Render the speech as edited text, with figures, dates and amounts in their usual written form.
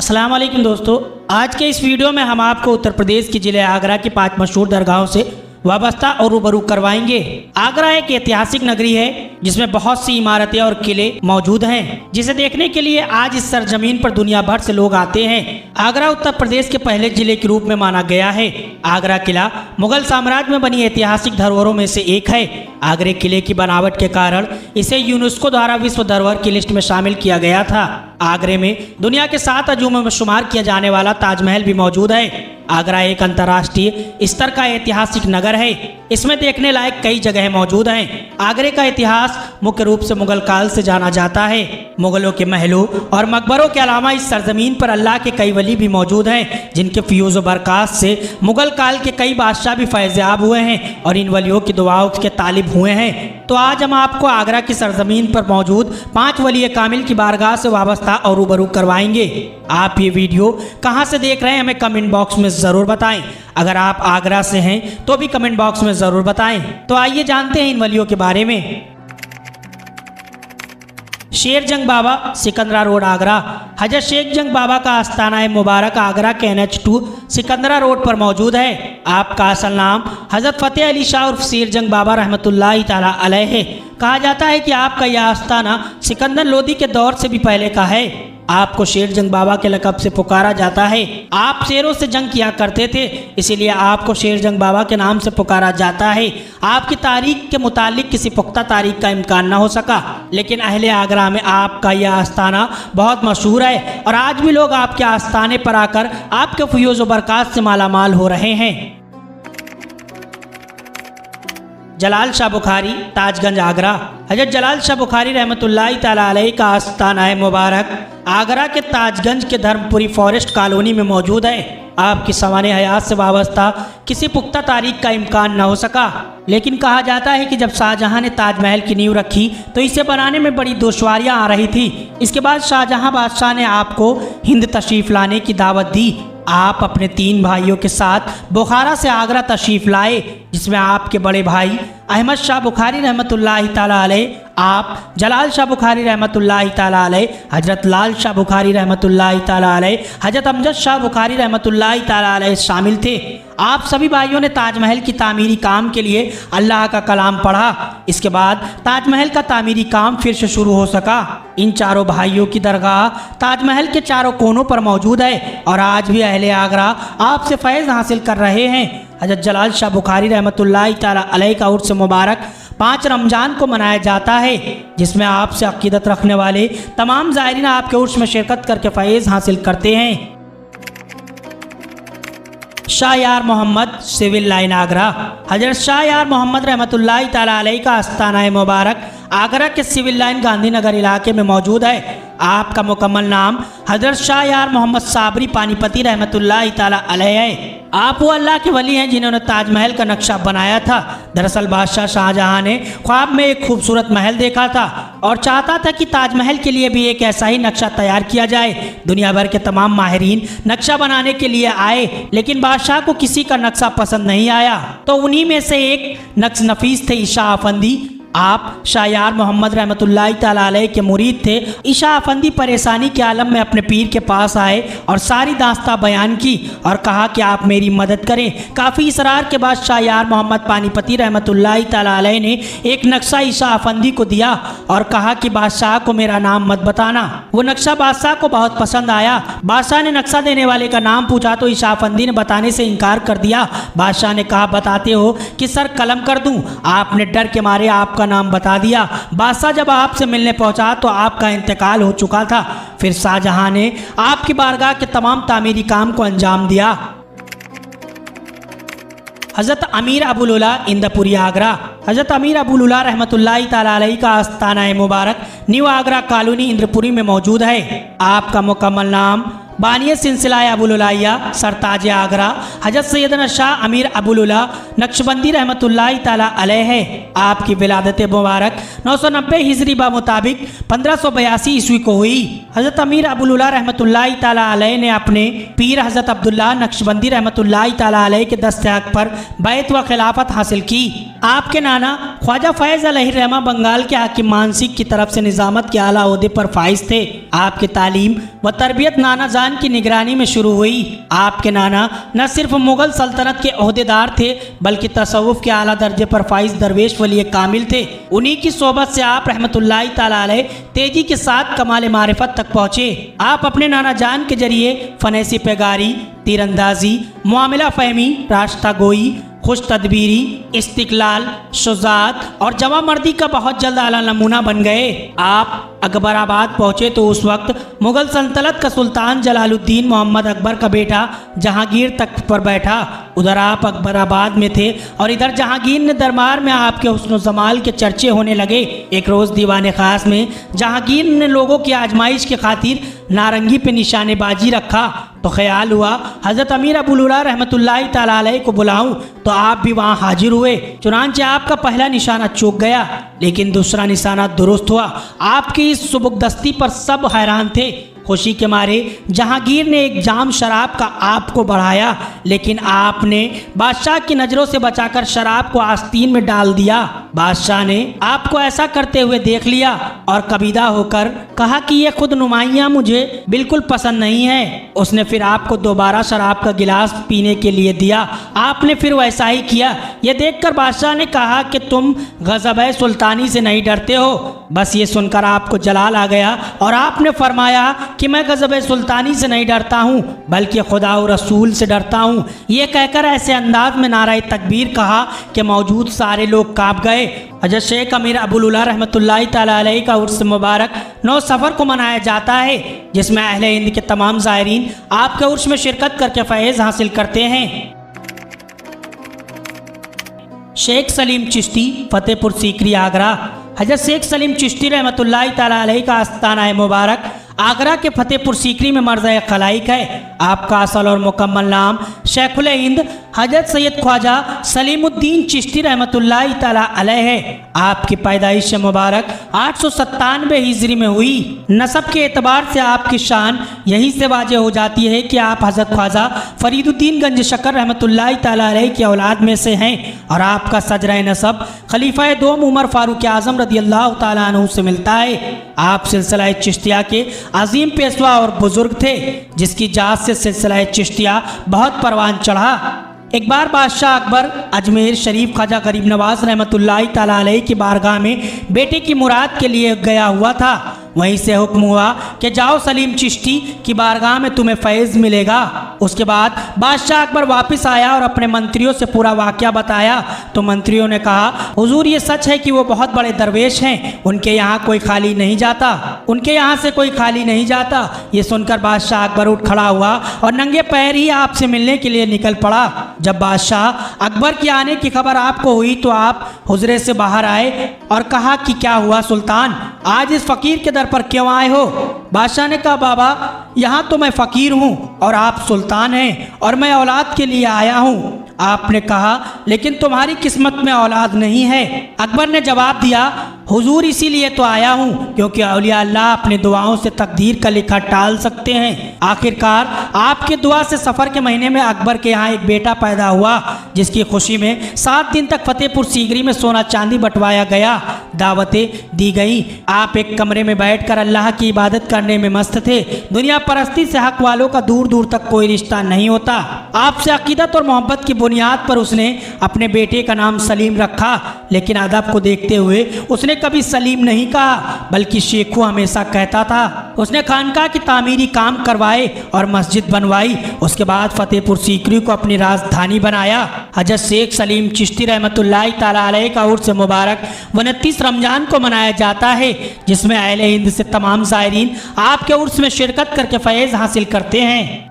अस्सलाम वालेकुम दोस्तों, आज के इस वीडियो में हम आपको उत्तर प्रदेश के जिले आगरा की 5 मशहूर दरगाहों से वाबस्ता और रूबरू करवाएंगे। आगरा एक ऐतिहासिक नगरी है जिसमें बहुत सी इमारतें और किले मौजूद हैं, जिसे देखने के लिए आज इस सरजमीन पर दुनिया भर से लोग आते हैं। आगरा उत्तर प्रदेश के पहले जिले के रूप में माना गया है। आगरा किला मुगल साम्राज्य में बनी ऐतिहासिक धरोहरों में से एक है। आगरे किले की बनावट के कारण इसे यूनेस्को द्वारा विश्व धरोहर की लिस्ट में शामिल किया गया था। आगरे में दुनिया के 7 अजूबों में शुमार किया जाने वाला ताजमहल भी मौजूद है। आगरा एक अंतर्राष्ट्रीय स्तर का ऐतिहासिक नगर है। इसमें देखने लायक कई जगह मौजूद हैं। आगरे का इतिहास मुख्य रूप से मुगल काल से जाना जाता है। मुगलों के महलों और मकबरों के अलावा इस सरजमीन पर अल्लाह के कई वली भी मौजूद हैं, जिनके फ्यूज व बरक़ात से मुगल काल के कई बादशाह भी फैज़याब हुए हैं और इन वलियों की दुआओं के तालिब हुए हैं। तो आज हम आपको आगरा की सरजमीन पर मौजूद 5 वली कामिल की बारगाह से वाबस्ता और रूबरू करवाएंगे। आप ये वीडियो कहाँ से देख रहे हैं हमें कमेंट बॉक्स में ज़रूर बताएं। अगर आप आगरा से हैं तो भी कमेंट बॉक्स में ज़रूर बताएं। तो आइए जानते हैं इन वलियों के बारे में। शेर जंग बाबा, सिकंदरा रोड, आगरा। हजरत शेख जंग बाबा का आस्थाना मुबारक आगरा के NH2 सिकंदरा रोड पर मौजूद है। आपका असल नाम हजरत फ़तेह अली शाह उर्फ शेर जंग बाबा रहमतुल्लाहि ताला अलैह है। कहा जाता है कि आपका यह आस्थाना सिकंदर लोदी के दौर से भी पहले का है। आपको शेर जंग बाबा के लक़ब से पुकारा जाता है। आप शेरों से जंग किया करते थे, इसीलिए आपको शेर जंग बाबा के नाम से पुकारा जाता है। आपकी तारीख के मुतालिक किसी पुख्ता तारीख का इम्कान न हो सका, लेकिन अहले आगरा में आपका यह आस्थाना बहुत मशहूर है और आज भी लोग आपके आस्थाने पर आकर आपके फ़यूज़ व बरक़ात से मालामाल हो रहे हैं। जलाल शाह बुखारी, ताजगंज, आगरा। हजरत जलाल शाह बुखारी रहमतुल्लाहि ताला अलैह का आस्थाना मुबारक आगरा के ताजगंज के धर्मपुरी फॉरेस्ट कॉलोनी में मौजूद है। आपकी सवाने हयात से वाबस्ता किसी पुख्ता तारीख का इम्कान न हो सका, लेकिन कहा जाता है कि जब शाहजहां ने ताजमहल की नींव रखी तो इसे बनाने में बड़ी दुश्वारियां आ रही थी। इसके बाद शाहजहां बादशाह ने आपको हिंद तशरीफ़ लाने की दावत दी। आप अपने 3 भाइयों के साथ बुखारा से आगरा तशरीफ़ लाए, जिसमें आपके बड़े भाई अहमद शाह बुखारी रहमतुल्लाहि ताला अलैह, आप जलाल शाह बुखारी रहमतुल्लाहि ताला अलैह, हजरत लाल शाह बुखारी रहमतुल्लाहि ताला अलैह, हजरत अमजद शाह बुखारी रहमतुल्लाहि ताला अलैह शामिल थे। आप सभी भाइयों ने ताजमहल की तामीरी काम के लिए अल्लाह का कलाम पढ़ा। इसके बाद ताजमहल का तामीरी काम फिर से शुरू हो सका। इन चारों भाइयों की दरगाह ताजमहल के चारों कोनों पर मौजूद है और आज भी अहले आगरा आपसे फैज़ हासिल कर रहे हैं। हजरत जलाल शाह बुखारी रहमतुल्लाहि ताला अलैह का उर्स मुबारक 5 रमज़ान को मनाया जाता है, जिसमें आपसे अक़ीदत रखने वाले तमाम ज़ायरीन आपके उर्स में शिरकत करके फैज़ हासिल करते हैं। शाह यार मोहम्मद, सिविल लाइन, आगरा। हजरत शाह यार मोहम्मद रहमतुल्लाहि ताला अलैह का आस्थाना मुबारक आगरा के सिविल लाइन गांधीनगर इलाके में मौजूद है। आपका मुकम्मल नाम हजरत शाह यार मोहम्मद साबरी पानीपती रहमतुल्लाहि ताला अलैह है। आप वो अल्लाह के वली हैं जिन्होंने ताजमहल का नक्शा बनाया था। दरअसल बादशाह शाहजहां ने ख्वाब में एक खूबसूरत महल देखा था और चाहता था कि ताजमहल के लिए भी एक ऐसा ही नक्शा तैयार किया जाए। दुनिया भर के तमाम माहिरीन नक्शा बनाने के लिए आए, लेकिन बादशाह को किसी का नक्शा पसंद नहीं आया। तो उन्हीं में से एक नक्श नफीस थे ईशा अफंदी। आप शाह यार मोहम्मद रहमतुल्लाहि ताला अलैह के मुरीद थे। ईशा अफंदी परेशानी के आलम में अपने पीर के पास आए और सारी दास्तां बयान की और कहा कि आप मेरी मदद करें। काफ़ी इसरार के बाद शाह यार मोहम्मद पानीपती रहमतुल्लाहि ताला अलैह ने एक नक्शा ईशा अफंदी को दिया और कहा कि बादशाह को मेरा नाम मत बताना। वो नक्शा बादशाह को बहुत पसंद आया। बादशाह ने नक्शा देने वाले का नाम पूछा तो ईशा अफंदी ने बताने से इनकार कर दिया। बादशाह ने कहा, बताते हो कि सर कलम कर दूँ? आपने डर के मारे आपका नाम बता दिया। बादशाह जब आपसे मिलने पहुंचा तो आपका इंतकाल हो चुका था। फिर शाहजहां ने आपकी बारगाह के तमाम तामीरी काम को अंजाम दिया। हज़रत अमीर अबुल उला, इंदपुरी, आगरा। हज़रत अमीर अबुल उला रहमतुल्लाहि ताला अलैह का आस्थाना मुबारक न्यू आगरा कॉलोनी इंद्रपुरी में मौजूद है। आपका मुकम्मल नाम बानिय सिलसिला अबुल उलाइया, सरताज आगरा, हजरत सैयदना शाह अमीर अबुल उला नक्शबंदी रहमतुल्लाहि ताला अलैह है। आपकी विलादत मुबारक 990 हिजरी बा मुताबिक 1582 ईस्वी को हुई। हजरत अमीर अबुल उला रहमतुल्लाहि ताला अलैह ने अपने पीर हजरत अब्दुल्ला नक्शबंदी रहमतुल्लाहि ताला अलैह के दस्तक पर बैत व खिलाफत हासिल की। आपके नाना ख्वाजा फैज अलैहिर्रहमा बंगाल के हाकिम मानसिक की तरफ से निजामत के आला ओहदे पर फाइज थे। आपकी तालीम व तरबियत नाना जान की निगरानी में शुरू हुई। आपके नाना न सिर्फ मुगल सल्तनत के ओहदेदार थे बल्कि तसव्वुफ के आला दर्जे पर फाइज दरवेश वली कामिल थे। उन्हीं की सोबत से आप रहमतुल्लाहि तआला अलैह तेजी के साथ कमाल मारिफत तक पहुँचे। आप अपने नाना जान के जरिए फने सिपहगारी, तीरंदाजी, मामला फहमी, रास्ता गोई, खुश तदबीरी, इस्तिकलाल, शुजात और जवा मर्दी का बहुत जल्द आला नमूना बन गए। आप अकबराबाद पहुँचे तो उस वक्त मुगल सल्तनत का सुल्तान जलालुद्दीन मोहम्मद अकबर का बेटा जहांगीर तख्त पर बैठा। उधर आप अकबराबाद में थे और इधर जहांगीर ने दरबार में आपके हुस्न जमाल के चर्चे होने लगे। एक रोज़ दीवान खास में जहांगीर ने लोगों की आजमाइश के खातिर नारंगी पे निशानेबाजी रखा तो ख्याल हुआ हज़रत अमीर अबुल उला रहमतुल्लाहि तआला अलैह को बुलाऊं, तो आप भी वहाँ हाजिर हुए। चुनांचे आपका पहला निशाना चूक गया लेकिन दूसरा निशाना दुरुस्त हुआ। आपकी इस सुबुकदस्ती पर सब हैरान थे। खुशी के मारे जहांगीर ने एक जाम शराब का आपको बढ़ाया लेकिन आपने बादशाह की नज़रों से बचाकर शराब को आस्तीन में डाल दिया। बादशाह ने आपको ऐसा करते हुए देख लिया और कबीदा होकर कहा कि ये खुद नुमाइयाँ मुझे बिल्कुल पसंद नहीं है। उसने फिर आपको दोबारा शराब का गिलास पीने के लिए दिया। आपने फिर वैसा ही किया। ये देखकर बादशाह ने कहा कि तुम गज़ब सुल्तानी से नहीं डरते हो। बस ये सुनकर आपको जलाल आ गया और आपने फरमाया कि मैं गज़ब सुल्तानी से नहीं डरता हूँ बल्कि खुदा और रसूल से डरता हूँ। ये कहकर ऐसे अंदाज में नाराए तकबीर कहा कि मौजूद सारे लोग काँप गए। हज़रत शेख अमीर अबुल उला रहमतुल्लाहि तआला अलैह का उर्स मुबारक 9 सफ़र को मनाया जाता है जिसमें अहले हिंद के तमाम ज़ायरीन आपके उर्स में शिरकत करके फैज़ हासिल करते हैं। शेख सलीम चिश्ती, फतेहपुर सीकरी, आगरा। हज़रत शेख सलीम चिश्ती रहमतुल्लाहि तआला अलैह का आस्ताना मुबारक आगरा के फतेहपुर सीकरी में मर्ज़ खलाइक है। आपका असल और मुकम्मल नाम शेखुल हिंद हज़रत सैयद ख्वाजा सलीमुद्दीन चिश्ती रहमतुल्लाहि तआला अलैह है। आपकी पैदाइश मुबारक 897 हिजरी में हुई। नसब के एतबार से आपकी शान यहीं से वाज़ेह हो जाती है कि आप हज़रत ख्वाजा फरीदुद्दीन गंज शकर रहमतुल्लाहि तआला अलैह की औलाद में से हैं और आपका सजरा नसब खलीफा दोम उमर फारूक आज़म रदियल्लाहु तआला अन्हु से मिलता है। आप सिलसिला चिश्तिया के अजीम पेशवा और बुजुर्ग थे जिसकी जात से सिलसिला चिश्तिया बहुत परवान चढ़ा। एक बार बादशाह अकबर अजमेर शरीफ ख्वाजा गरीब नवाज रहमतुल्लाहि तआला अलैह की बारगाह में बेटे की मुराद के लिए गया हुआ था। वहीं से हुक्म हुआ कि जाओ सलीम चिश्ती की बारगाह में तुम्हें फैज़ मिलेगा। उसके बाद बादशाह अकबर वापस आया और अपने मंत्रियों से पूरा वाक़या बताया तो मंत्रियों ने कहा हुजूर ये सच है कि वो बहुत बड़े दरवेश हैं, उनके यहाँ कोई खाली नहीं जाता, उनके यहाँ से कोई खाली नहीं जाता। ये सुनकर बादशाह अकबर उठ खड़ा हुआ और नंगे पैर ही आपसे मिलने के लिए निकल पड़ा। जब बादशाह अकबर के आने की खबर आपको हुई तो आप हुजरे से बाहर आए और कहा कि क्या हुआ सुल्तान, आज इस फ़कीर के दर पर क्यों आए हो? बादशाह ने कहा बाबा यहाँ तो मैं फ़कीर हूँ और आप सुल्तान हैं और मैं औलाद के लिए आया हूँ। आपने कहा लेकिन तुम्हारी किस्मत में औलाद नहीं है। अकबर ने जवाब दिया हुजूर इसीलिए तो आया हूँ क्योंकि औलिया अल्लाह अपनी दुआओं से तकदीर का लिखा टाल सकते हैं। आखिरकार आपके दुआ से सफ़र के महीने में अकबर के यहाँ एक बेटा पैदा हुआ जिसकी खुशी में 7 दिन तक फतेहपुर सीकरी में सोना चांदी बंटवाया गया, दावतें दी गई। आप एक कमरे में बैठकर अल्लाह की इबादत करने में मस्त थे। दुनिया परस्ती से हक वालों का दूर दूर तक कोई रिश्ता नहीं होता। आपसे अकीदत और मोहब्बत की बुनियाद पर उसने अपने बेटे का नाम सलीम रखा, लेकिन अदब को देखते हुए उसने कभी सलीम नहीं कहा बल्कि शेखू हमेशा कहता था। उसने खानका की तामीरी काम करवाए और मस्जिद बनवाई। उसके बाद फतेहपुर सीकरी को अपनी राजधानी बनाया। हज़रत शेख सलीम चिश्ती रहमतुल्लाहि तआला अलैह का उर्स मुबारक 29 रमजान को मनाया जाता है जिसमें अहले हिंद से तमाम ज़ायरीन आपके उर्स में शिरकत करके फैज़ हासिल करते हैं।